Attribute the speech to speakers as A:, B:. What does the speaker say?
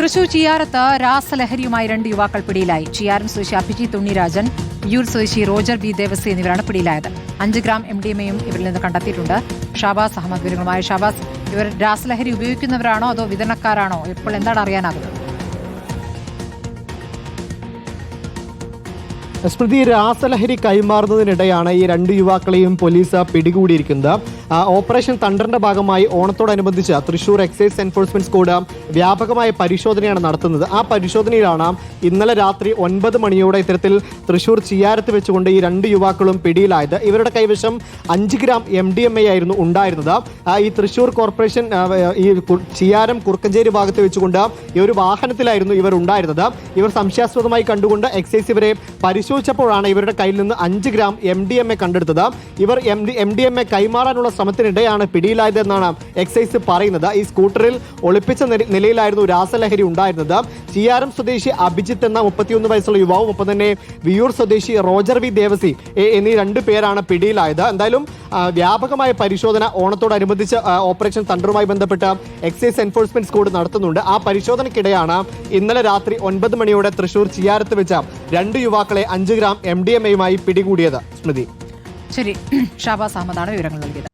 A: തൃശൂർ ചിയാരത്ത് രാസലഹരിയുമായി 2 യുവാക്കൾ പിടിയിലായി. ചിയാരം സ്വദേശി അഭിജിത്ത് ഉണ്ണിരാജൻ, വിയൂർ സ്വദേശി റോജർ ബി ദേവസി എന്നിവരാണ് പിടിയിലായത്. 5 ഗ്രാം MDMAയും ഇവരിൽ നിന്ന് കണ്ടെത്തിയിട്ടുണ്ട്. ഷാബാസ് അഹമ്മദ് വിവരങ്ങളുമായി. ഷാബാസ്, ഇവർ രാസലഹരി ഉപയോഗിക്കുന്നവരാണോ അതോ വിതരണക്കാരാണോ? ഇപ്പോൾ എന്താണ് അറിയാനാകുന്നത്?
B: സ്മൃതി, രാസലഹരി കൈമാറുന്നതിനിടെയാണ് ഈ 2 യുവാക്കളെയും പോലീസ് പിടികൂടിയിരിക്കുന്നത്. ഓപ്പറേഷൻ തണ്ടറിന്റെ ഭാഗമായി ഓണത്തോടനുബന്ധിച്ച് തൃശൂർ എക്സൈസ് എൻഫോഴ്സ്മെന്റ് സ്ക്വാഡ് വ്യാപകമായ പരിശോധനയാണ് നടത്തുന്നത്. ആ പരിശോധനയിലാണ് ഇന്നലെ രാത്രി 9 മണിയോടെ ഇത്തരത്തിൽ തൃശൂർ ചിയാരത്ത് വെച്ചുകൊണ്ട് ഈ 2 യുവാക്കളും പിടിയിലായത്. ഇവരുടെ കൈവശം 5 ഗ്രാം MDMA ആയിരുന്നു ഉണ്ടായിരുന്നത്. ഈ തൃശൂർ കോർപ്പറേഷൻ ഈ ചിയാരം കുറുക്കഞ്ചേരി ഭാഗത്ത് വെച്ചുകൊണ്ട് ഈ ഒരു വാഹനത്തിലായിരുന്നു ഇവർ ഉണ്ടായിരുന്നത്. ഇവർ സംശയാസ്പദമായി കണ്ടുകൊണ്ട് എക്സൈസ് ഇവരെ പരിശോധിച്ചപ്പോഴാണ് ഇവരുടെ കയ്യിൽ നിന്ന് 5 ഗ്രാം MDMA കണ്ടെടുത്തത്. ഇവർ MDMA കൈമാറാനുള്ള ശ്രമത്തിനിടെയാണ് പിടിയിലായതെന്നാണ് എക്സൈസ് പറയുന്നത്. ഈ സ്കൂട്ടറിൽ ഒളിപ്പിച്ച നിലയിലായിരുന്നു രാസലഹരി ഉണ്ടായിരുന്നത്. ചിയാരം സ്വദേശി അഭിജിത്ത് എന്ന 31 വയസ്സുള്ള യുവാവും ഒപ്പം തന്നെ വിയൂർ സ്വദേശി റോജർ വി ദേവസി എന്നീ 2 പേരാണ് പിടിയിലായത്. എന്തായാലും വ്യാപകമായ പരിശോധന ഓണത്തോടനുബന്ധിച്ച് ഓപ്പറേഷൻ തണ്ടറുമായി ബന്ധപ്പെട്ട് എക്സൈസ് എൻഫോഴ്സ്മെന്റ് സ്ക്വാഡ് നടത്തുന്നുണ്ട്. ആ പരിശോധനയ്ക്കിടെയാണ് ഇന്നലെ രാത്രി 9 മണിയോടെ തൃശൂർ ചിയാരത്ത് വെച്ച 2 യുവാക്കളെ 5 ഗ്രാം MDMAയുമായി പിടികൂടിയത്. സ്മൃതി.
A: ശരി, ഷാബാസ് അഹമ്മദാണ് വിവരങ്ങൾ നൽകിയത്.